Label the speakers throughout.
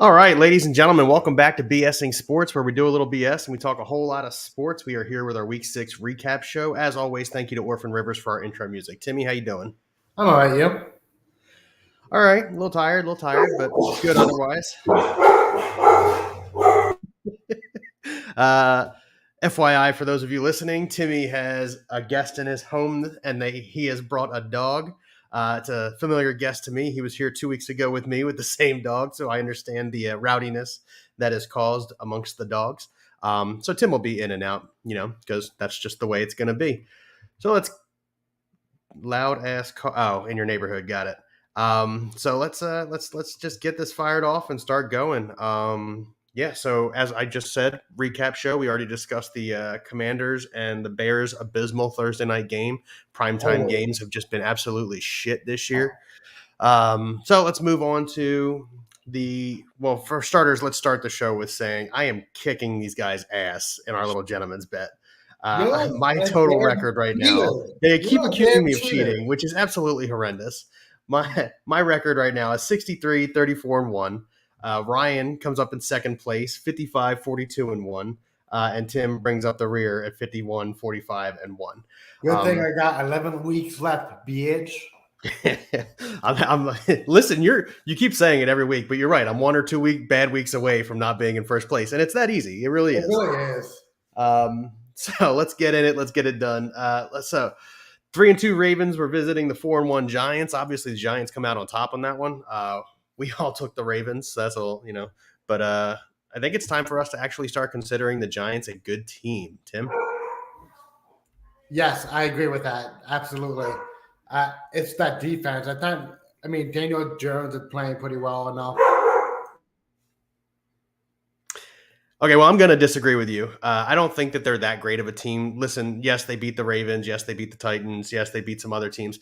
Speaker 1: All right, ladies and gentlemen, welcome back to BSing Sports, where we do a little BS and we talk a whole lot of sports. We are here with our Week 6 recap show. As always, thank you to Orphan Rivers for our intro music. Timmy, how you doing?
Speaker 2: I'm all right, you.
Speaker 1: All right, a little tired, but good otherwise. Uh, FYI, for those of you listening, Timmy has a guest in his home, and he has brought a dog. It's a familiar guest to me. He was here 2 weeks ago with me with the same dog, so I understand the rowdiness that is caused amongst the dogs. So Tim will be in and out, because that's just the way it's going to be. So let's loud ass. In your neighborhood, got it. So let's just get this fired off and start going. Yeah, so as I just said, recap show. We already discussed the Commanders and the Bears' abysmal Thursday night game. Primetime games have just been absolutely shit this year. So let's move on to for starters, let's start the show with saying I am kicking these guys' ass in our little gentleman's bet. My total record right now, they keep accusing me of cheating, which is absolutely horrendous. My record right now is 63, 34, and 1. Ryan comes up in second place, 55, 42, and 1. And Tim brings up the rear at 51, 45, and 1.
Speaker 2: Good thing I got 11 weeks left, bitch.
Speaker 1: Listen, you keep saying it every week, but you're right. I'm 1 or 2 bad weeks away from not being in first place, and it's that easy. It really is.
Speaker 2: It really is.
Speaker 1: So let's get in it. Let's get it done. 3-2 Ravens were visiting the 4-1 Giants. Obviously, the Giants come out on top on that one. We all took the Ravens, so that's all, But I think it's time for us to actually start considering the Giants a good team. Tim?
Speaker 2: Yes, I agree with that. Absolutely. It's that defense. Daniel Jones is playing pretty well enough.
Speaker 1: Okay, well, I'm going to disagree with you. I don't think that they're that great of a team. Listen, yes, they beat the Ravens. Yes, they beat the Titans. Yes, they beat some other teams.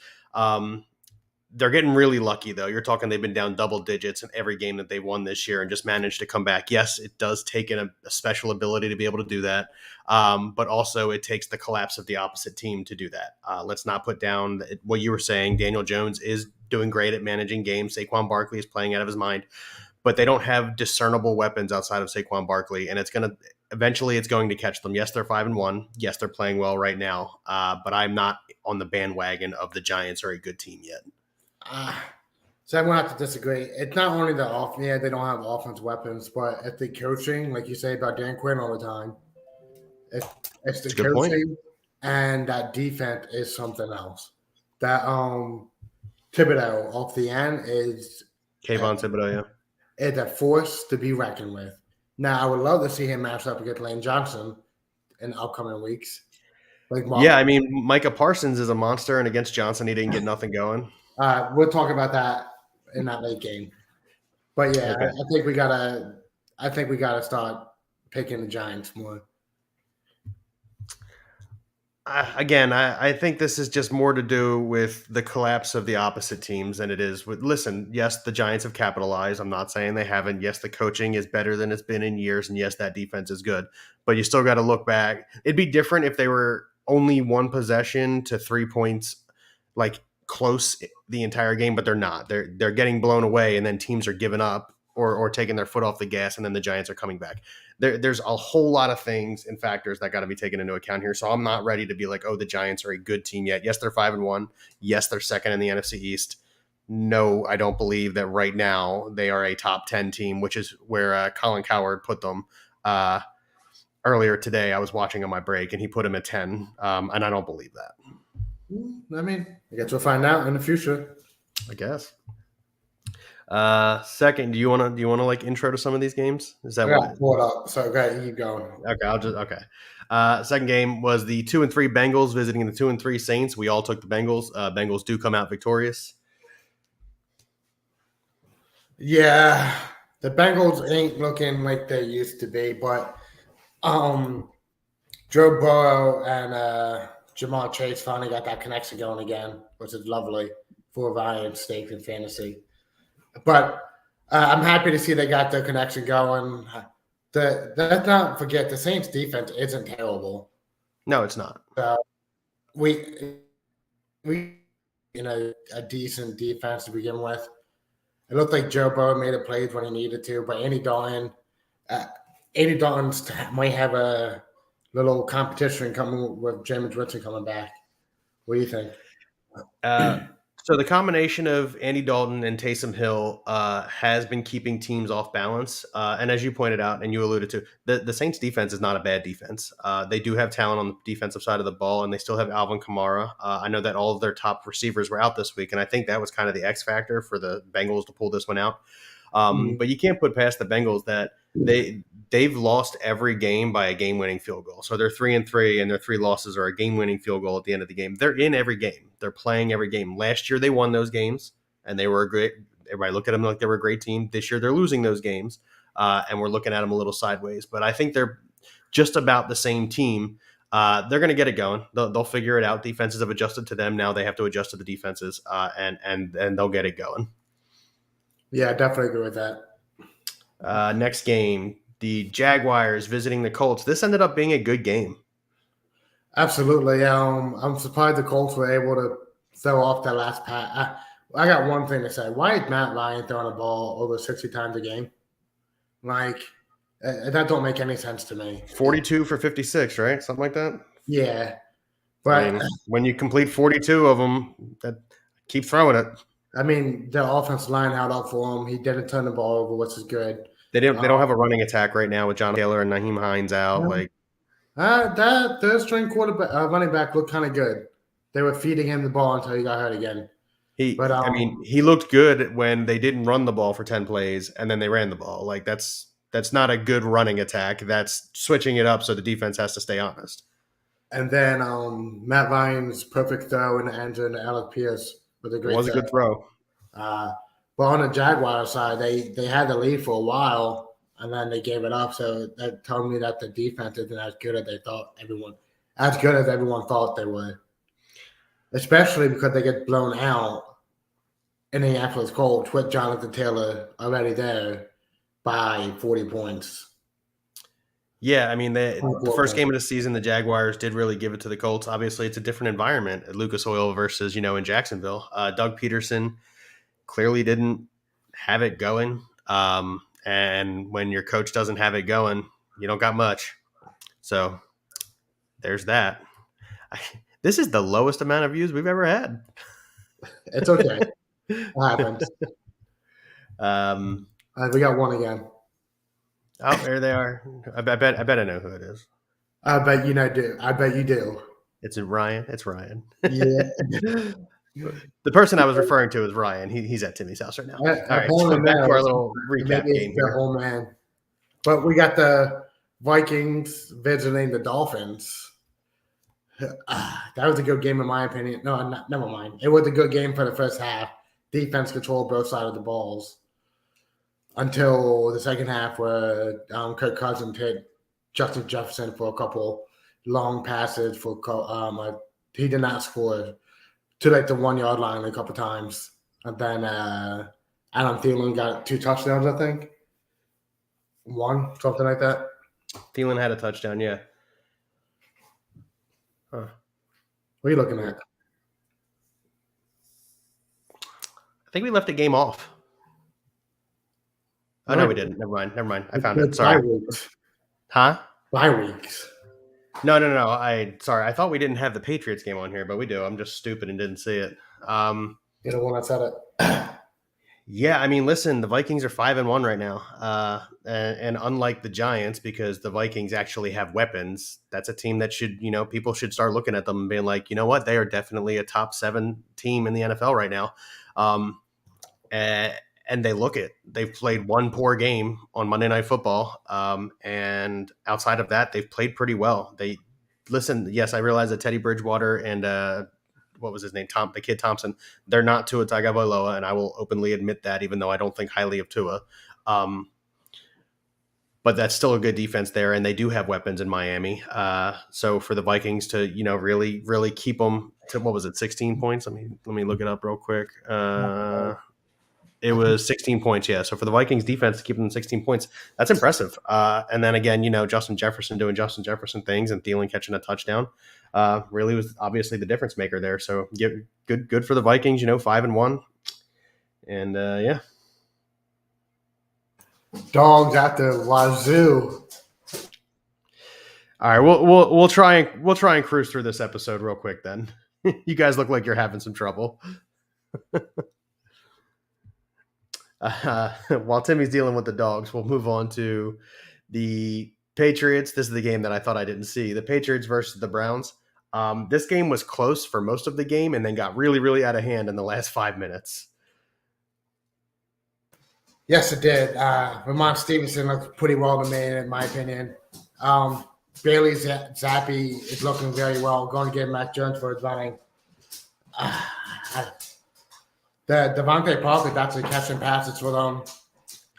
Speaker 1: They're getting really lucky, though. You're talking they've been down double digits in every game that they won this year and just managed to come back. Yes, it does take a special ability to be able to do that, but also it takes the collapse of the opposite team to do that. Let's not put down what you were saying. Daniel Jones is doing great at managing games. Saquon Barkley is playing out of his mind. But they don't have discernible weapons outside of Saquon Barkley, and it's going to catch them. Yes, they're 5-1. Yes, they're playing well right now, but I'm not on the bandwagon of the Giants are a good team yet.
Speaker 2: So I'm going to have to disagree. It's not only the offense, they don't have offense weapons, but it's the coaching, like you say about Dan Quinn all the time. It's the coaching, and that defense is something else. That Thibodeau off the end is
Speaker 1: Kayvon Thibodeau, yeah.
Speaker 2: It's a force to be reckoned with. Now, I would love to see him match up against Lane Johnson in upcoming weeks.
Speaker 1: Micah Parsons is a monster, and against Johnson, he didn't get nothing going.
Speaker 2: We'll talk about that in that late game. But yeah, okay. I think we gotta start picking the Giants more.
Speaker 1: I think this is just more to do with the collapse of the opposite teams than it is with. Listen, yes, the Giants have capitalized. I'm not saying they haven't. Yes, the coaching is better than it's been in years, and yes, that defense is good. But you still got to look back. It'd be different if they were only 1 possession to 3 points, like close the entire game, but they're not. They're getting blown away, and then teams are giving up or taking their foot off the gas, and then the Giants are coming back. There's a whole lot of things and factors that got to be taken into account here. So I'm not ready to be like, oh, the Giants are a good team yet. Yes, they're 5-1. Yes, they're second in the NFC East. No, I don't believe that right now they are a top 10 team, which is where Colin Cowherd put them. Earlier today, I was watching on my break, and he put him at 10, and I don't believe that.
Speaker 2: I guess we'll find out in the future.
Speaker 1: I guess. Second, do you want to like intro to some of these games? Is that
Speaker 2: what up? So okay, keep going.
Speaker 1: Okay. Second game was the 2-3 Bengals visiting the 2-3 Saints. We all took the Bengals. Bengals do come out victorious.
Speaker 2: Yeah, the Bengals ain't looking like they used to be, but Joe Burrow and Jamal Chase finally got that connection going again, which is lovely for Ryan's stake in fantasy. But I'm happy to see they got the connection going. Let's not forget the Saints defense isn't terrible.
Speaker 1: No, it's not.
Speaker 2: We a decent defense to begin with. It looked like Joe Burrow made a plays when he needed to, but uh, Andy Dalton might have a little competition coming with James Winston coming back. What do you think?
Speaker 1: Uh, so the combination of Andy Dalton and Taysom Hill has been keeping teams off balance. And as you pointed out and you alluded to, the Saints defense is not a bad defense. They do have talent on the defensive side of the ball, and they still have Alvin Kamara. I know that all of their top receivers were out this week, and I think that was kind of the X factor for the Bengals to pull this one out. But you can't put past the Bengals that they've lost every game by a game-winning field goal. So they're 3-3, and their 3 losses are a game-winning field goal at the end of the game. They're in every game. They're playing every game. Last year they won those games, and they were a great. Everybody look at them like they were a great team. This year they're losing those games, and we're looking at them a little sideways. But I think they're just about the same team. They're going to get it going. They'll figure it out. Defenses have adjusted to them. Now they have to adjust to the defenses, and they'll get it going.
Speaker 2: Yeah, I definitely agree with that.
Speaker 1: Next game, the Jaguars visiting the Colts. This ended up being a good game.
Speaker 2: Absolutely. I'm surprised the Colts were able to throw off that last pass. I got one thing to say. Why is Matt Ryan throwing the ball over 60 times a game? Like, that don't make any sense to me.
Speaker 1: 42 for 56, right? Something like that?
Speaker 2: Yeah. But
Speaker 1: I mean, when you complete 42 of them, keep throwing it.
Speaker 2: I mean, the offensive line held up for him. He didn't turn the ball over, which is good.
Speaker 1: They don't have a running attack right now with John Taylor and Naheem Hines out.
Speaker 2: That third string quarterback, running back looked kind of good. They were feeding him the ball until he got hurt again.
Speaker 1: He looked good when they didn't run the ball for 10 plays and then they ran the ball. Like that's not a good running attack. That's switching it up so the defense has to stay honest.
Speaker 2: And then Matt Ryan's perfect throw in the end zone to Alec Pierce with a great.
Speaker 1: It was a good throw.
Speaker 2: But on the Jaguar side, they had the lead for a while and then they gave it up. So that told me that the defense isn't as good as everyone thought they were. Especially because they get blown out in Indianapolis Colts with Jonathan Taylor already there by 40 points.
Speaker 1: Yeah, I mean, the first game of the season, the Jaguars did really give it to the Colts. Obviously, it's a different environment at Lucas Oil versus, in Jacksonville. Doug Peterson clearly didn't have it going. And when your coach doesn't have it going, you don't got much. So there's that. This is the lowest amount of views we've ever had.
Speaker 2: It's okay. It happens. We got one again.
Speaker 1: Oh, there they are. I bet I know who it is.
Speaker 2: I bet you do. I bet you do.
Speaker 1: It's Ryan. It's Ryan.
Speaker 2: Yeah.
Speaker 1: The person I was referring to is Ryan. He's at Timmy's house right now. All right, so back to our little recap game here.
Speaker 2: Oh man! But we got the Vikings visiting the Dolphins. That was a good game in my opinion. No, never mind. It was a good game for the first half. Defense controlled both sides of the balls until the second half, where Kirk Cousins hit Justin Jefferson for a couple long passes. He did not score to the 1 yard line a couple times, and then Adam Thielen got 2 touchdowns. I think something like that.
Speaker 1: Thielen had a touchdown. Yeah.
Speaker 2: Huh. What are you looking at?
Speaker 1: I think we left the game off. Oh, no, we didn't. Never mind. I found it. Sorry. Huh?
Speaker 2: Bye weeks.
Speaker 1: No. Sorry. I thought we didn't have the Patriots game on here, but we do. I'm just stupid and didn't see it.
Speaker 2: You're the one that said it.
Speaker 1: Yeah, I mean, listen, the Vikings are 5-1 right now. And unlike the Giants, because the Vikings actually have weapons, that's a team that should, people should start looking at them and being like, you know what? They are definitely a top 7 team in the NFL right now. And they look it. They've played one poor game on Monday Night Football. And outside of that, they've played pretty well. Yes, I realize that Teddy Bridgewater and what was his name? The kid Thompson. They're not Tua Tagovailoa, and I will openly admit that, even though I don't think highly of Tua. But that's still a good defense there, and they do have weapons in Miami. So for the Vikings to, really, really keep them to, what was it, 16 points? Let me look it up real quick. It was 16 points, yeah. So for the Vikings defense to keep them 16 points, that's impressive. And then again, Justin Jefferson doing Justin Jefferson things and Thielen catching a touchdown really was obviously the difference maker there. So good for the Vikings, 5-1. And yeah.
Speaker 2: Dogs at the wazoo.
Speaker 1: All right, we'll try and cruise through this episode real quick then. You guys look like you're having some trouble. While Timmy's dealing with the dogs, we'll move on to the Patriots. This is the game that I thought I didn't see. The Patriots versus the Browns. This game was close for most of the game and then got really, really out of hand in the last 5 minutes.
Speaker 2: Yes, it did. Ramon Stevenson looked pretty well to me, in my opinion. Bailey Zappi is looking very well. Going to get Mac Jones for his running. The Devontae Parker actually catching passes for them.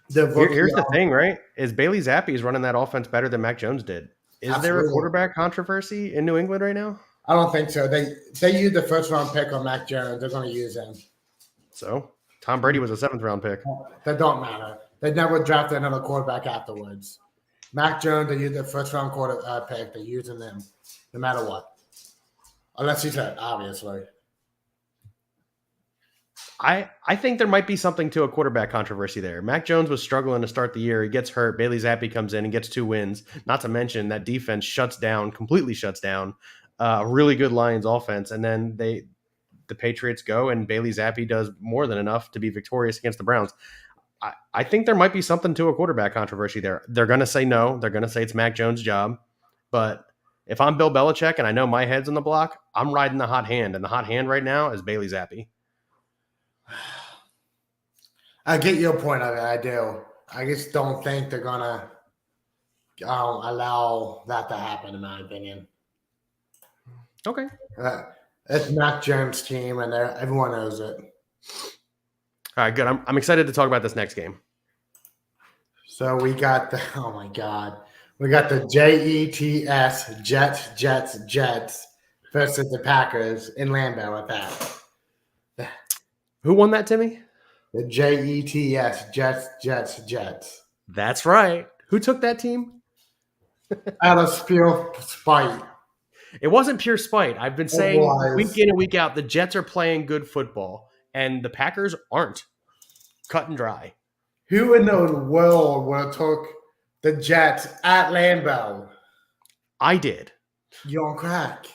Speaker 1: Here's the thing, right? Is Bailey Zappi is running that offense better than Mac Jones did. Is
Speaker 2: Absolutely.
Speaker 1: there a quarterback controversy in New England right now?
Speaker 2: I don't think so. They used the first round pick on Mac Jones. They're going to use him.
Speaker 1: So Tom Brady was a 7th round pick.
Speaker 2: That don't matter. They never drafted another quarterback afterwards. Mac Jones, they used the first round pick. They're using them no matter what. Unless he's hurt, obviously.
Speaker 1: I think there might be something to a quarterback controversy there. Mac Jones was struggling to start the year. He gets hurt. Bailey Zappi comes in and gets 2 wins. Not to mention that defense completely shuts down a really good Lions offense. And then the Patriots go and Bailey Zappi does more than enough to be victorious against the Browns. I think there might be something to a quarterback controversy there. They're going to say no. They're going to say it's Mac Jones' job. But if I'm Bill Belichick and I know my head's on the block, I'm riding the hot hand. And the hot hand right now is Bailey Zappi.
Speaker 2: I get your point of it. I do. I just don't think they're going to allow that to happen, in my opinion.
Speaker 1: Okay.
Speaker 2: It's Mac Jones' team, and everyone knows it.
Speaker 1: All right, good. I'm excited to talk about this next game.
Speaker 2: So we got oh my God. We got the Jets, Jets versus the Packers in Lambeau at that.
Speaker 1: Who won that, Timmy?
Speaker 2: The Jets.
Speaker 1: That's right. Who took that team?
Speaker 2: Out of pure spite.
Speaker 1: It wasn't pure spite. I've been saying week in and week out, the Jets are playing good football, and the Packers aren't. Cut and dry.
Speaker 2: Who in the world would have took the Jets at Lambeau?
Speaker 1: I did.
Speaker 2: You're on crack.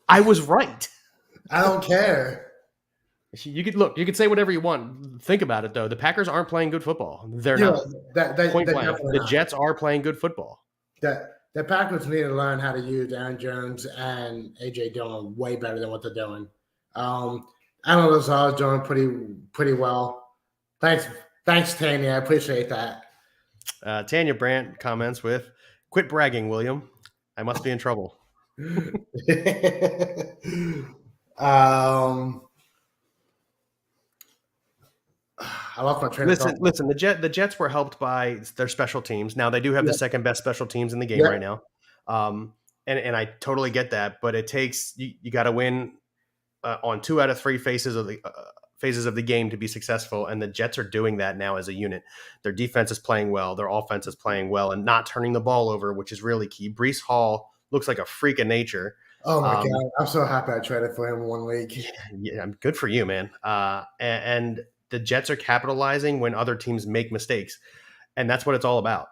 Speaker 1: I was right.
Speaker 2: I don't care.
Speaker 1: You could say whatever you want. Think about it, though. The Packers aren't playing good football. They're not. Point blank. The Jets are playing good football.
Speaker 2: The Packers need to learn how to use Aaron Jones and A.J. Dillon way better than what they're doing. Alan Lazar is doing pretty well. Thanks, Tanya. I appreciate that.
Speaker 1: Tanya Brandt comments with, "Quit bragging, William. I must be in trouble."
Speaker 2: I love my train of thought.
Speaker 1: Listen. The Jets were helped by their special teams. Now they do have the second best special teams in the game right now, and I totally get that. But it takes you got to win on 2 out of 3 phases of the game to be successful, and the Jets are doing that now as a unit. Their defense is playing well, their offense is playing well, and not turning the ball over, which is really key. Breece Hall looks like a freak of nature.
Speaker 2: Oh my God! I'm so happy I traded for him in 1 week.
Speaker 1: Yeah, good for you, man. And the Jets are capitalizing when other teams make mistakes. And that's what it's all about.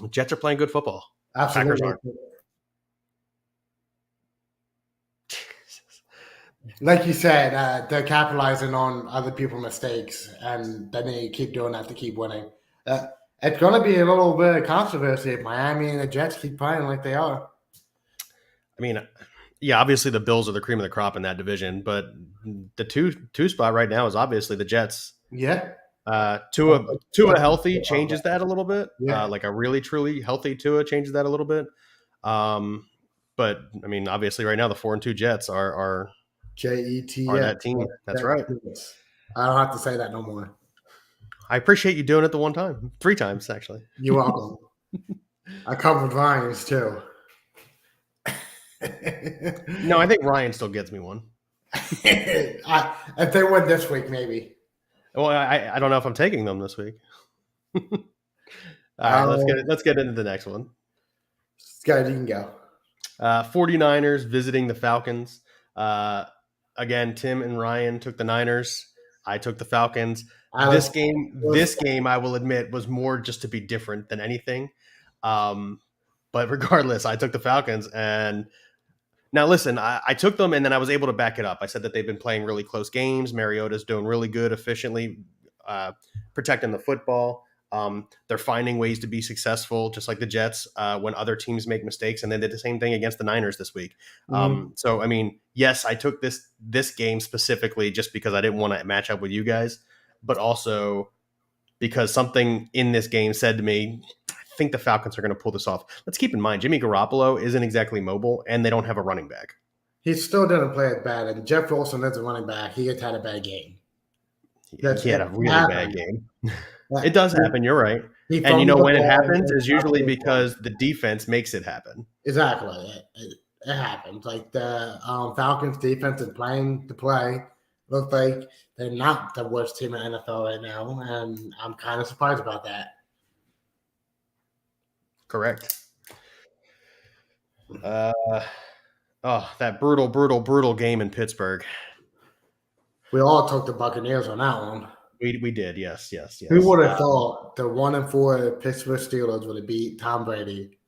Speaker 1: The Jets are playing good football.
Speaker 2: Absolutely.
Speaker 1: Packers aren't.
Speaker 2: Like you said, they're capitalizing on other people's mistakes, and then they keep doing that to keep winning. It's going to be a little bit of controversy if Miami and the Jets keep playing like they are.
Speaker 1: I mean, yeah, obviously the Bills are the cream of the crop in that division, but the two spot right now is obviously the Jets.
Speaker 2: Yeah.
Speaker 1: Tua healthy changes that a little bit. Yeah. Like a really truly healthy Tua changes that a little bit. But I mean, obviously right now the 4-2 Jets are
Speaker 2: Jets
Speaker 1: are that team. That's right.
Speaker 2: I don't have to say that no more.
Speaker 1: I appreciate you doing it the one time, 3 times actually.
Speaker 2: You're welcome. I covered Ryan's too.
Speaker 1: No, I think Ryan still gets me one.
Speaker 2: If they win this week, maybe.
Speaker 1: Well, I don't know if I'm taking them this week. All right, let's get into the next one.
Speaker 2: Scott, you can go.
Speaker 1: 49ers visiting the Falcons. Again, Tim and Ryan took the Niners. I took the Falcons. this
Speaker 2: Alice
Speaker 1: game, I will admit, was more just to be different than anything. But regardless, I took the Falcons. And now listen, I took them and then I was able to back it up. I said that they've been playing really close games. Mariota's doing really good, efficiently protecting the football. They're finding ways to be successful, just like the Jets, when other teams make mistakes, and they did the same thing against the Niners this week. So, I mean, yes, I took this game specifically just because I didn't want to match up with you guys, but also because something in this game said to me, I think the Falcons are going to pull this off. Let's keep in mind, Jimmy Garoppolo isn't exactly mobile, and they don't have a running back.
Speaker 2: He still didn't play it bad, and Jeff Wilson is a running back. He had a bad game.
Speaker 1: He had a really bad game. It does happen. You're right. And you know when it happens is usually because the defense makes it happen.
Speaker 2: Exactly. It happens. Like the Falcons defense is playing the play. Looks like they're not the worst team in the NFL right now, and I'm kind of surprised about that.
Speaker 1: Correct. That brutal game in Pittsburgh.
Speaker 2: We all took the Buccaneers on that one.
Speaker 1: We did, yes.
Speaker 2: Who would have thought the 1-4 Pittsburgh Steelers would have beat Tom Brady?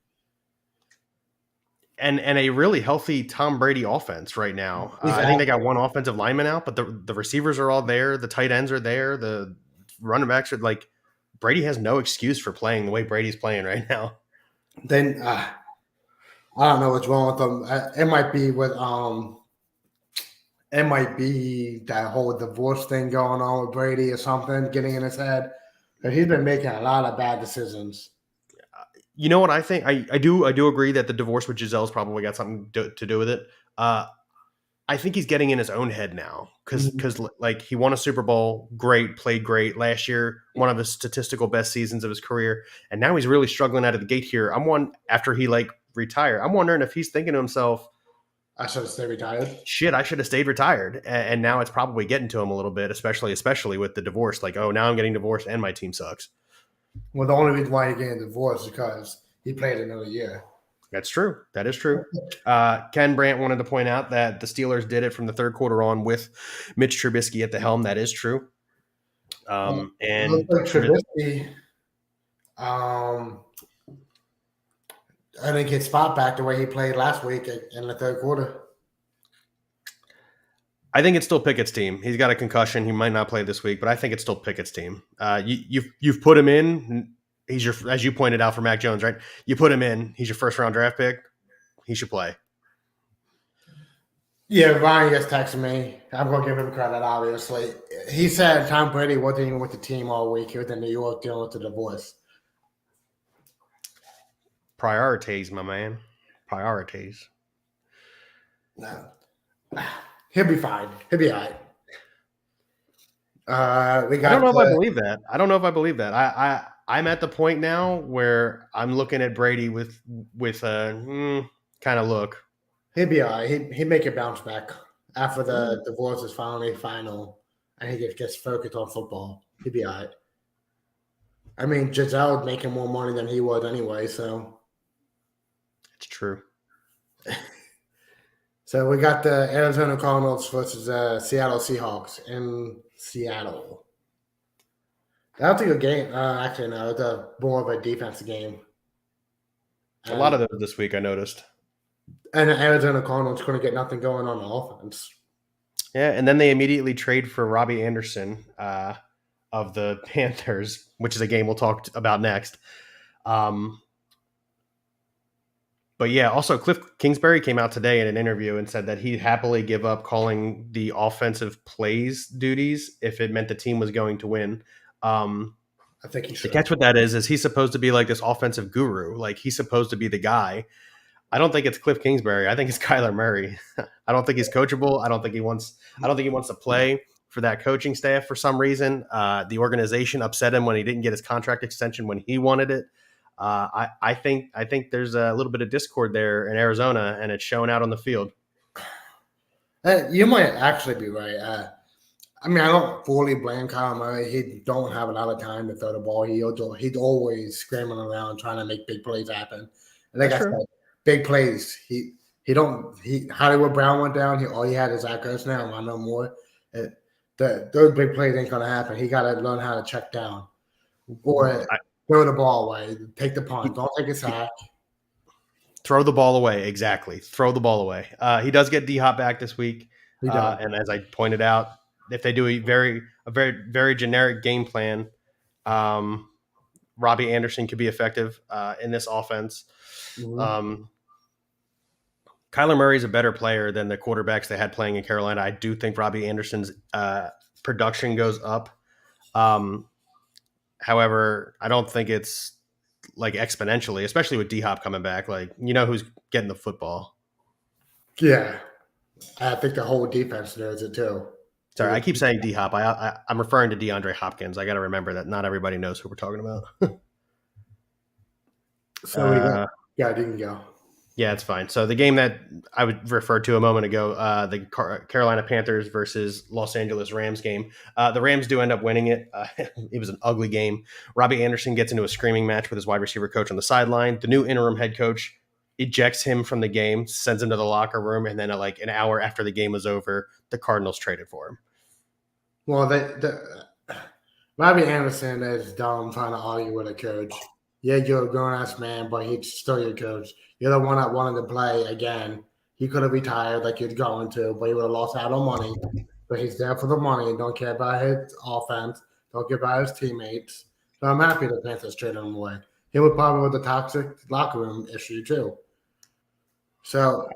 Speaker 1: And a really healthy Tom Brady offense right now. I think they got one offensive lineman out, but the receivers are all there. The tight ends are there. The running backs are like Brady has no excuse for playing the way Brady's playing right now.
Speaker 2: Then I don't know what's wrong with them. It might be with it might be that whole divorce thing going on with Brady or something getting in his head. But he's been making a lot of bad decisions.
Speaker 1: You know what I think? I do agree that the divorce with Gisele's probably got something to do with it. I think he's getting in his own head now because like he won a Super Bowl, played great last year, one of his statistical best seasons of his career, and now he's really struggling out of the gate here. After he like retired. I'm wondering if he's thinking to himself,
Speaker 2: I should have stayed retired.
Speaker 1: Shit, I should have stayed retired. And now it's probably getting to him a little bit, especially with the divorce. Like, oh, now I'm getting divorced and my team sucks.
Speaker 2: Well, the only reason why he's getting divorced is because he played another year.
Speaker 1: That's true. That is true. Ken Brandt wanted to point out that the Steelers did it from the third quarter on with Mitch Trubisky at the helm. That is true. And
Speaker 2: Trubisky, I didn't get spot back the way he played last week in the third quarter.
Speaker 1: I think it's still Pickett's team. He's got a concussion. He might not play this week, but I think it's still Pickett's team. You've put him in. He's as you pointed out for Mac Jones, right? You put him in. He's your first round draft pick. He should play.
Speaker 2: Yeah, Ryan just texted me. I'm going to give him credit, obviously. He said Tom Brady wasn't even with the team all week. He was in New York dealing with the divorce.
Speaker 1: Priorities, my man. Priorities.
Speaker 2: No. He'll be fine. He'll be all right. I don't know if I
Speaker 1: believe that. I'm at the point now where I'm looking at Brady with a kind of look.
Speaker 2: He'll be all right. He'd make a bounce back after the divorce is finally final and he gets focused on football. He'd be all right. I mean, Gisele's making more money than he was anyway, so.
Speaker 1: It's true.
Speaker 2: So we got the Arizona Cardinals versus Seattle Seahawks in Seattle. That was a good game. Actually, no, it's more of a defensive game.
Speaker 1: A lot of those this week, I noticed.
Speaker 2: And the Arizona Cardinals couldn't get nothing going on the offense.
Speaker 1: Yeah, and then they immediately trade for Robbie Anderson of the Panthers, which is a game we'll talk about next. But yeah, also Cliff Kingsbury came out today in an interview and said that he'd happily give up calling the offensive plays duties if it meant the team was going to win.
Speaker 2: I think he should.
Speaker 1: The catch with that is he's supposed to be like this offensive guru. Like he's supposed to be the guy. I don't think it's Cliff Kingsbury. I think it's Kyler Murray. I don't think he's coachable. I don't think he wants to play for that coaching staff for some reason. The organization upset him when he didn't get his contract extension when he wanted it. I think there's a little bit of discord there in Arizona, and it's showing out on the field.
Speaker 2: You might actually be right. I mean, I don't fully blame Kyler Murray. He don't have a lot of time to throw the ball. He's always scrambling around trying to make big plays happen. And like I said, big plays. Hollywood Brown went down. All he had is Zach Ertz now. I know more. those big plays ain't gonna happen. He got to learn how to check down or throw the ball away, take the punt, don't take a sack.
Speaker 1: Throw the ball away. Exactly. Throw the ball away. He does get D-Hop back this week. And as I pointed out, if they do a very, very generic game plan, Robbie Anderson could be effective in this offense. Mm-hmm. Kyler Murray's a better player than the quarterbacks they had playing in Carolina. I do think Robbie Anderson's production goes up. However, I don't think it's like exponentially, especially with D-Hop coming back. Like, you know who's getting the football.
Speaker 2: Yeah. I think the whole defense knows it too.
Speaker 1: Sorry, I keep saying D-Hop. I'm referring to DeAndre Hopkins. I got to remember that not everybody knows who we're talking about.
Speaker 2: So you can go.
Speaker 1: Yeah, it's fine. So the game that I would refer to a moment ago, the Carolina Panthers versus Los Angeles Rams game. The Rams do end up winning it. It was an ugly game. Robbie Anderson gets into a screaming match with his wide receiver coach on the sideline. The new interim head coach ejects him from the game, sends him to the locker room, and then like an hour after the game was over, the Cardinals traded for him.
Speaker 2: Well, Robbie Anderson is dumb trying to argue with a coach. Yeah, you're a grown-ass man, but he's still your coach. You're the one that wanted to play again. He could have retired like he's going to, but he would have lost out on money. But he's there for the money. Don't care about his offense. Don't care about his teammates. So I'm happy the Panthers traded him away. He was probably with the toxic locker room issue too. So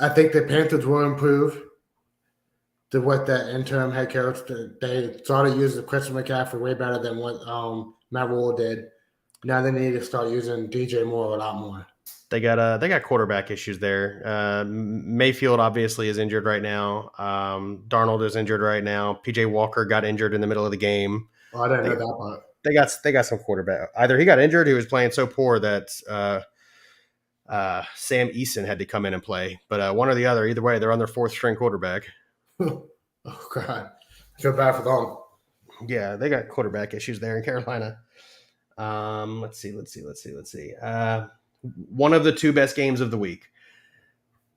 Speaker 2: I think the Panthers will improve with the interim head coach. They started using Christian McCaffrey way better than what Matt Rule did. Now they need to start using DJ Moore a lot more.
Speaker 1: They got quarterback issues there. Mayfield obviously is injured right now. Darnold is injured right now. PJ Walker got injured in the middle of the game.
Speaker 2: Oh, I didn't know that part.
Speaker 1: They got some quarterback. Either he got injured, he was playing so poor that Sam Eason had to come in and play. But one or the other, either way, they're on their fourth string quarterback.
Speaker 2: Oh God, I feel bad for them.
Speaker 1: Yeah, they got quarterback issues there in Carolina. Let's see. One of the two best games of the week.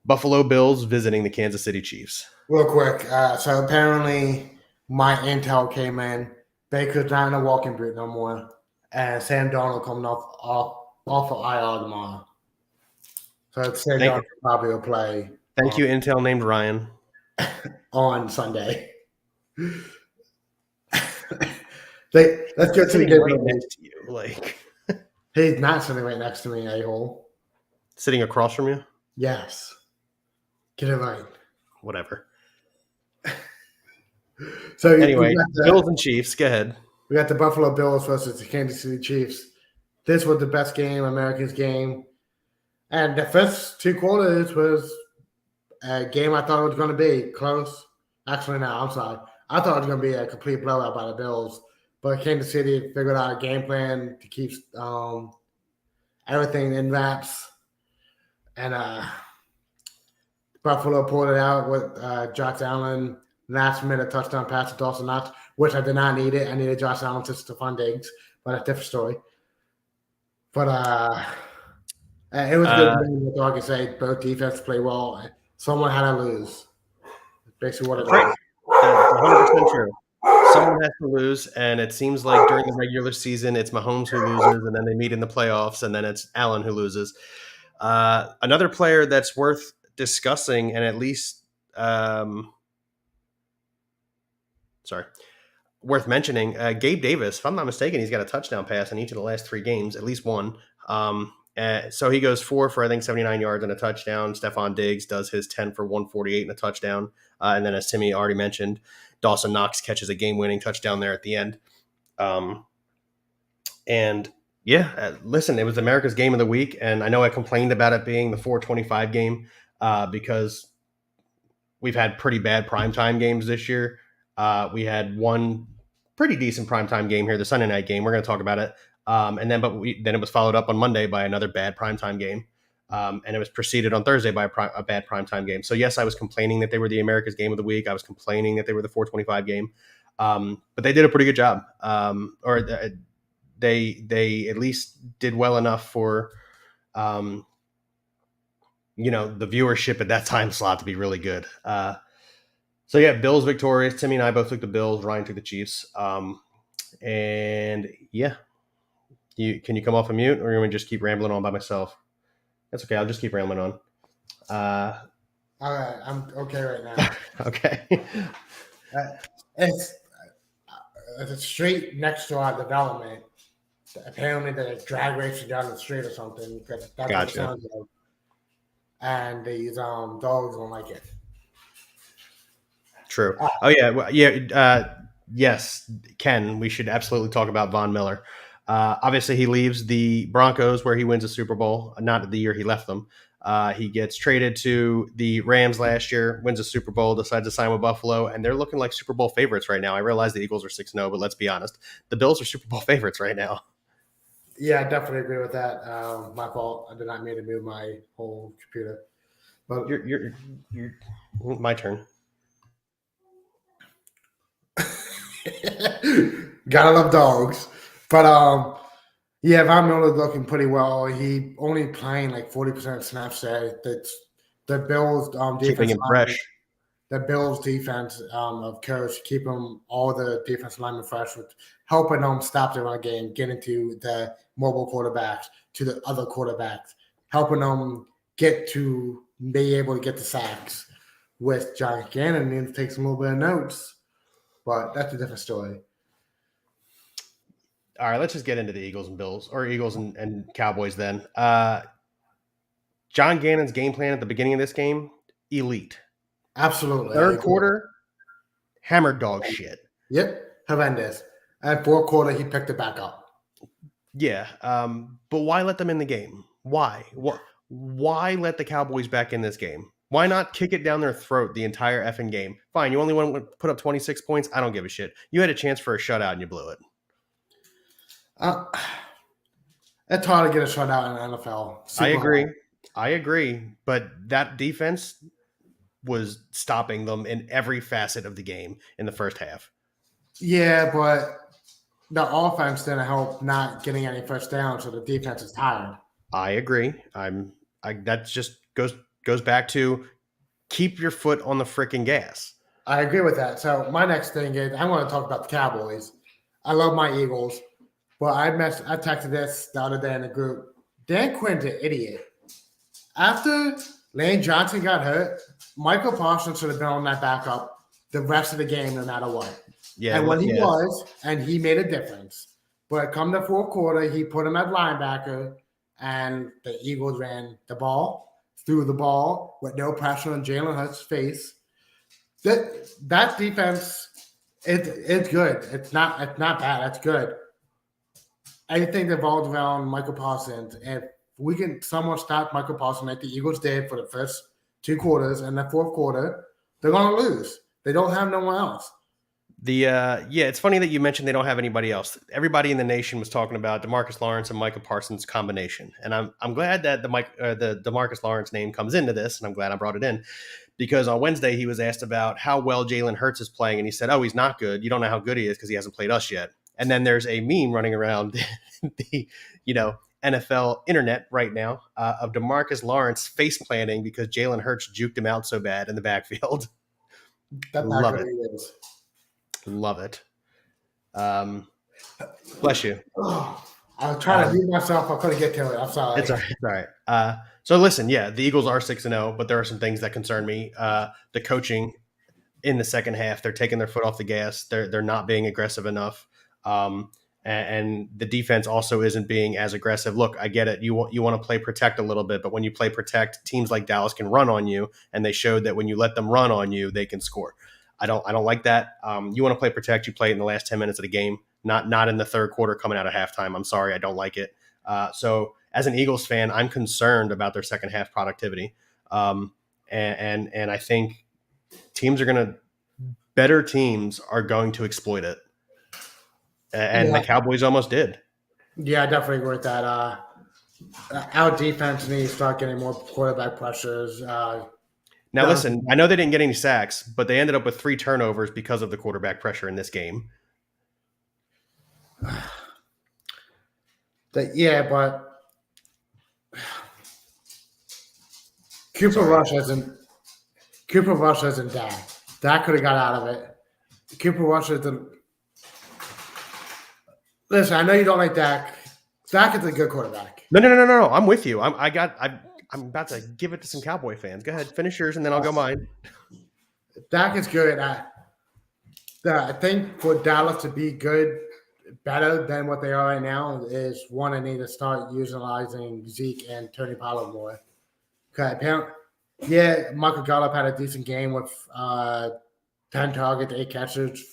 Speaker 1: Buffalo Bills visiting the Kansas City Chiefs.
Speaker 2: Real quick. So apparently my intel came in. Baker's not in a walking boot no more. And Sam Darnold coming off of IR tomorrow. So Sam Darnold probably will play.
Speaker 1: Thank you, intel named Ryan.
Speaker 2: On Sunday. Let's get to the game
Speaker 1: right next to you. Like
Speaker 2: he's not sitting right next to me, a-hole.
Speaker 1: Sitting across from you?
Speaker 2: Yes. Get it right.
Speaker 1: Whatever.
Speaker 2: So
Speaker 1: anyway, Bills and Chiefs. Go ahead.
Speaker 2: We got the Buffalo Bills versus the Kansas City Chiefs. This was the best game, America's game. And the first two quarters was a game I thought it was going to be close. Actually, no, I'm sorry. I thought it was going to be a complete blowout by the Bills. But Kansas City figured out a game plan to keep everything in wraps. And Buffalo pulled it out with Josh Allen, last-minute touchdown pass to Dawson Knox, which I did not need it. I needed Josh Allen to Stephon Diggs, but a different story. But it was a good game. That's all I can say. Both defenses play well. Someone had to lose. Basically what it is.
Speaker 1: That's 100% true. Someone has to lose, and it seems like during the regular season, it's Mahomes who loses, and then they meet in the playoffs, and then it's Allen who loses. Another player that's worth discussing, and at least worth mentioning, Gabe Davis. If I'm not mistaken, he's got a touchdown pass in each of the last 3 games, at least one. So he goes 4 for, I think, 79 yards and a touchdown. Stephon Diggs does his 10 for 148 and a touchdown. And then, as Timmy already mentioned, Dawson Knox catches a game-winning touchdown there at the end. Listen, it was America's game of the week, and I know I complained about it being the 4:25 game because we've had pretty bad primetime games this year. We had one pretty decent primetime game here, the Sunday night game. We're going to talk about it. Then it was followed up on Monday by another bad primetime game. And it was preceded on Thursday by a bad primetime game. So, yes, I was complaining that they were the America's game of the week. I was complaining that they were the 4:25 game. But they did a pretty good job. They at least did well enough for, the viewership at that time slot to be really good. So yeah, Bills victorious. Timmy and I both took the Bills. Ryan took the Chiefs. And yeah, can you come off a mute, or you want me to just keep rambling on by myself? That's okay. I'll just keep rambling on.
Speaker 2: All right, I'm okay right now.
Speaker 1: Okay.
Speaker 2: It's straight next to our development. Apparently, there's drag racing down the street or something. That's what it sounds like. And these dogs don't like it.
Speaker 1: True. Oh yeah, yeah. Yes, Ken. We should absolutely talk about Von Miller. Obviously, he leaves the Broncos where he wins a Super Bowl. Not the year he left them. He gets traded to the Rams last year, wins a Super Bowl, decides to sign with Buffalo, and they're looking like Super Bowl favorites right now. I realize the Eagles are 6-0, but let's be honest, the Bills are Super Bowl favorites right now.
Speaker 2: Yeah, I definitely agree with that. My fault. I did not mean to move my whole computer.
Speaker 1: But you're my turn.
Speaker 2: Gotta love dogs. But yeah, Von Miller's looking pretty well. He only playing like 40% of snaps there. That's the Bills defense.
Speaker 1: Keeping him fresh.
Speaker 2: The Bills defense of course keep them all the defensive linemen fresh with helping them stop the run game, getting to the mobile quarterbacks, to the other quarterbacks, helping them get to be able to get the sacks. With John Gannon needs to take some little bit of notes, but that's a different story.
Speaker 1: All right, let's just get into the Eagles and Bills, or Eagles and Cowboys then. John Gannon's game plan at the beginning of this game, elite.
Speaker 2: Absolutely.
Speaker 1: Third quarter, hammered dog shit.
Speaker 2: Yep, horrendous. And fourth quarter, he picked it back up.
Speaker 1: Yeah, but why let them in the game? Why? Why let the Cowboys back in this game? Why not kick it down their throat the entire effing game? Fine, you only want to put up 26 points. I don't give a shit. You had a chance for a shutout and you blew it.
Speaker 2: It's hard to get a shutout in the NFL.
Speaker 1: I agree. But that defense was stopping them in every facet of the game in the first half.
Speaker 2: Yeah, but the offense didn't help not getting any first down, so the defense is tired.
Speaker 1: I agree. That just goes back to keep your foot on the freaking gas.
Speaker 2: I agree with that. So my next thing is I want to talk about the Cowboys. I love my Eagles, but I texted this the other day in the group. Dan Quinn's an idiot. After Lane Johnson got hurt, Michael Parsons should have been on that backup the rest of the game, no matter what. Yeah, and when he was, and he made a difference. But come the fourth quarter, he put him at linebacker, and the Eagles ran the ball, threw the ball with no pressure on Jalen Hurts' face. That defense, it's good. It's not bad. It's good. Anything that revolves around Michael Parsons, if we can somewhat stop Michael Parsons like the Eagles did for the first two quarters and the fourth quarter, they're going to lose. They don't have no one else.
Speaker 1: It's funny that you mentioned they don't have anybody else. Everybody in the nation was talking about DeMarcus Lawrence and Michael Parsons combination, and I'm glad that the DeMarcus Lawrence name comes into this, and I'm glad I brought it in because on Wednesday he was asked about how well Jalen Hurts is playing, and he said, "Oh, he's not good. You don't know how good he is because he hasn't played us yet." And then there's a meme running around the NFL internet right now of DeMarcus Lawrence face planting because Jalen Hurts juked him out so bad in the backfield. Love it. Love it. Bless you.
Speaker 2: I was trying to mute myself. I couldn't get to it. I'm sorry.
Speaker 1: It's all right. So listen, the Eagles are 6-0, but there are some things that concern me. The coaching in the second half, they're taking their foot off the gas. They're not being aggressive enough. And the defense also isn't being as aggressive. Look, I get it. You want to play protect a little bit, but when you play protect, teams like Dallas can run on you, and they showed that when you let them run on you, they can score. I don't like that. You want to play protect, you play it in the last 10 minutes of the game, not in the third quarter coming out of halftime. I'm sorry, I don't like it. So as an Eagles fan, I'm concerned about their second half productivity. And I think better teams are going to exploit it. And the Cowboys almost did.
Speaker 2: Yeah, I definitely agree with that. Our defense needs to start getting more quarterback pressures.
Speaker 1: Now, listen, I know they didn't get any sacks, but they ended up with 3 turnovers because of the quarterback pressure in this game.
Speaker 2: But Cooper Rush isn't Dak. Dak could have got out of it. Cooper Rush is the. Listen, I know you don't like Dak. Dak is a good quarterback.
Speaker 1: No. I'm with you. I'm about to give it to some Cowboy fans. Go ahead, finish yours, and then I'll go mine.
Speaker 2: Dak is good. I think for Dallas to be good, better than what they are right now, is one, I need to start utilizing Zeke and Tony Pollard more. Okay, apparently, yeah, Michael Gallup had a decent game with 10 targets, 8 catches,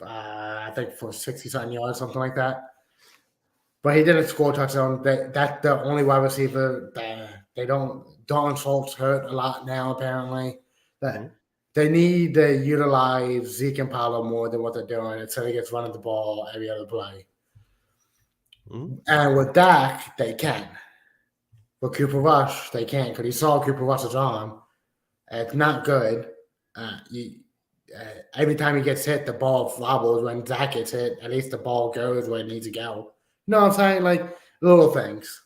Speaker 2: I think for 60-something yards, something like that. But he didn't score a touchdown. That's the only wide receiver. They don't. Dalton Schultz hurt a lot now, apparently. They need to utilize Zeke and Pollard more than what they're doing instead of just running the ball every other play.
Speaker 1: Mm-hmm.
Speaker 2: And with Dak, they can. With Cooper Rush, they can't because you saw Cooper Rush's arm. It's not good. Every time he gets hit, the ball wobbles. When Dak gets hit, at least the ball goes where it needs to go. You know what I'm saying? Like little things.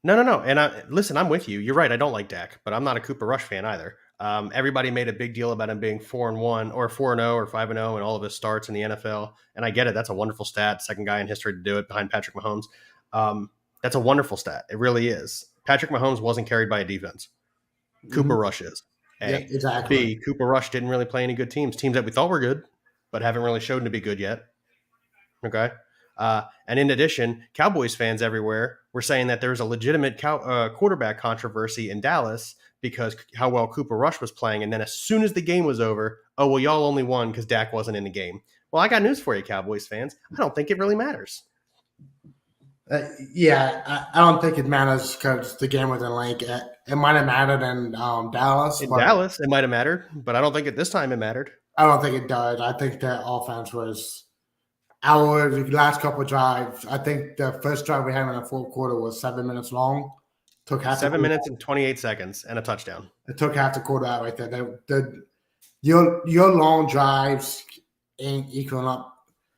Speaker 1: No. And listen, I'm with you. You're right. I don't like Dak, but I'm not a Cooper Rush fan either. Everybody made a big deal about him being 4-1 or 4-0 or 5-0 in all of his starts in the NFL. And I get it. That's a wonderful stat. Second guy in history to do it behind Patrick Mahomes. That's a wonderful stat. It really is. Patrick Mahomes wasn't carried by a defense. Cooper Rush is. A.
Speaker 2: Yeah, exactly.
Speaker 1: B, Cooper Rush didn't really play any good teams that we thought were good, but haven't really shown to be good yet. Okay. And in addition, Cowboys fans everywhere were saying that there was a legitimate quarterback controversy in Dallas because how well Cooper Rush was playing. And then as soon as the game was over, oh, well, y'all only won because Dak wasn't in the game. Well, I got news for you, Cowboys fans. I don't think it really matters.
Speaker 2: I don't think it matters because the game was in Lake. It might have mattered in Dallas.
Speaker 1: In Dallas, it might have mattered, but I don't think at this time it mattered.
Speaker 2: I don't think it does. I think the offense was our last couple of drives. I think the first drive we had in the fourth quarter was 7 minutes long. Took half
Speaker 1: 7 minutes and 28 seconds and a touchdown.
Speaker 2: It took half the quarter out right there. Your long drives ain't equaling up.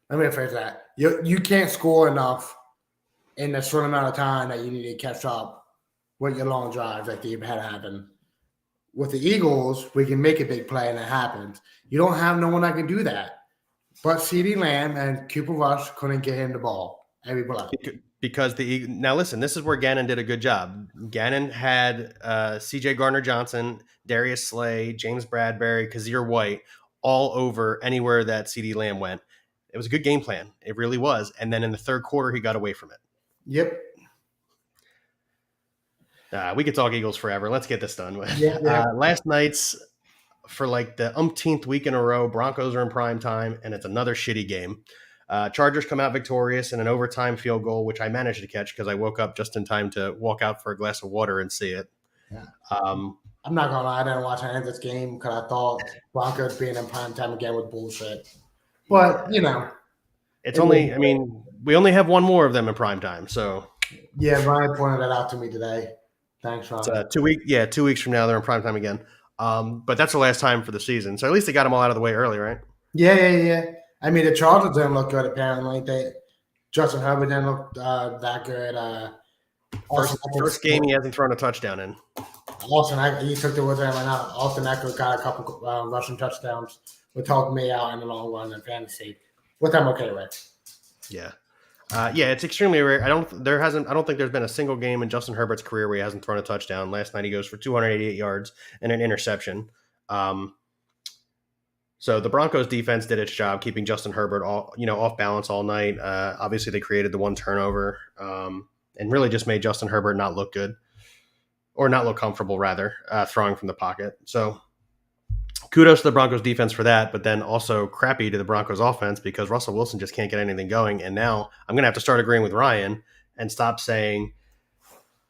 Speaker 2: Let me rephrase that. You can't score enough in the short amount of time that you need to catch up with your long drives like you've had happen. With the Eagles, we can make a big play and it happens. You don't have no one that can do that. But CeeDee Lamb and Cooper Rush couldn't get him the ball every play.
Speaker 1: Because now listen, this is where Gannon did a good job. Gannon had C.J. Gardner-Johnson, Darius Slay, James Bradbury, Kazir White all over anywhere that CeeDee Lamb went. It was a good game plan. It really was. And then in the third quarter, he got away from it.
Speaker 2: Yep.
Speaker 1: We could talk Eagles forever. Let's get this done with.
Speaker 2: Yeah.
Speaker 1: Last night's, for like the umpteenth week in a row, Broncos are in prime time, and it's another shitty game. Chargers come out victorious in an overtime field goal, which I managed to catch because I woke up just in time to walk out for a glass of water and see it.
Speaker 2: Yeah. I'm not going to lie. I didn't watch any of this game because I thought Broncos being in prime time again was bullshit. But,
Speaker 1: it's only, we only have one more of them in prime time. So,
Speaker 2: yeah, Ryan pointed that out to me today. Thanks, Ryan.
Speaker 1: It's 2 weeks from now, they're in prime time again. But that's the last time for the season. So at least they got them all out of the way early, right?
Speaker 2: Yeah. The Chargers didn't look good, apparently. Justin Herbert didn't look that good.
Speaker 1: First game he hasn't thrown a touchdown in.
Speaker 2: He took the words out of my mouth. Austin Eckler got a couple rushing touchdowns, which helped me out in the long run in fantasy, which I'm okay with.
Speaker 1: Yeah. It's extremely rare. I don't think there's been a single game in Justin Herbert's career where he hasn't thrown a touchdown. Last night he goes for 288 yards and an interception. So the Broncos defense did its job keeping Justin Herbert off balance all night. Obviously they created the one turnover and really just made Justin Herbert not look good or not look comfortable rather, throwing from the pocket. So kudos to the Broncos defense for that, but then also crappy to the Broncos offense because Russell Wilson just can't get anything going. And now I'm going to have to start agreeing with Ryan and stop saying,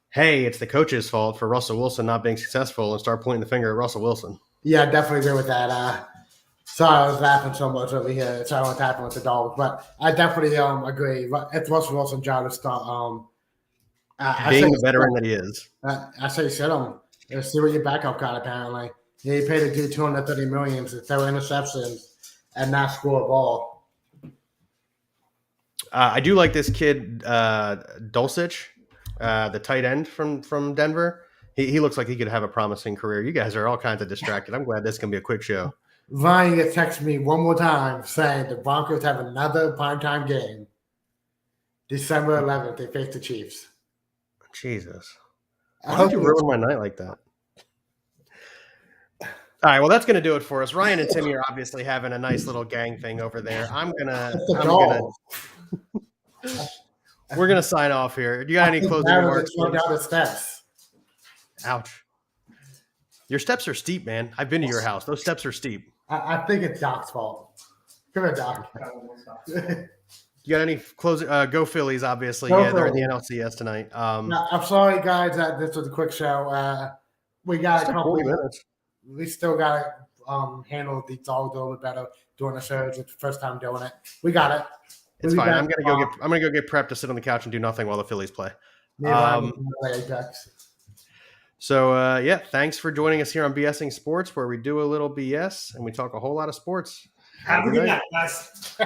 Speaker 1: hey, it's the coach's fault for Russell Wilson not being successful and start pointing the finger at Russell Wilson.
Speaker 2: Yeah, I definitely agree with that. Sorry, I was laughing so much over here. Sorry what's happening with the dogs, but I definitely agree. It's Russell Wilson's job to start
Speaker 1: being the veteran that he is.
Speaker 2: I say sit him. Let's see what your backup got, apparently. He paid a dude $230 million to throw interceptions and not score a ball.
Speaker 1: I do like this kid, Dulcich, the tight end from Denver. He looks like he could have a promising career. You guys are all kinds of distracted. I'm glad this can be a quick show.
Speaker 2: Ryan gets texted me one more time saying the Broncos have another primetime game. December 11th, they face the Chiefs.
Speaker 1: Jesus.
Speaker 2: I
Speaker 1: Why
Speaker 2: hope
Speaker 1: did you
Speaker 2: it's-
Speaker 1: ruin my night like that? All right, well, that's going to do it for us. Ryan and Timmy are obviously having a nice little gang thing over there. We're gonna sign off here. Do you got any closing remarks?
Speaker 2: Down the steps.
Speaker 1: Ouch. Your steps are steep, man. I've been to your house. Those steps are steep.
Speaker 2: I think it's Doc's fault. Come here, Doc.
Speaker 1: You got any closing? Go Phillies, obviously.
Speaker 2: Go
Speaker 1: Yeah, they're in the
Speaker 2: Phillies.
Speaker 1: NLCS tonight.
Speaker 2: No, I'm sorry, guys, that this was a quick show. We got a
Speaker 1: Still
Speaker 2: couple.
Speaker 1: 40 minutes.
Speaker 2: We still got to handle these dogs a little bit better during the shows. It's the first time doing it. We got it.
Speaker 1: It's
Speaker 2: We
Speaker 1: fine.
Speaker 2: got-
Speaker 1: I'm gonna go get prepped to sit on the couch and do nothing while the Phillies play.
Speaker 2: Me and Ryan can play Apex.
Speaker 1: So yeah, thanks for joining us here on BSing Sports, where we do a little BS and we talk a whole lot of sports.
Speaker 3: Have a good night, guys.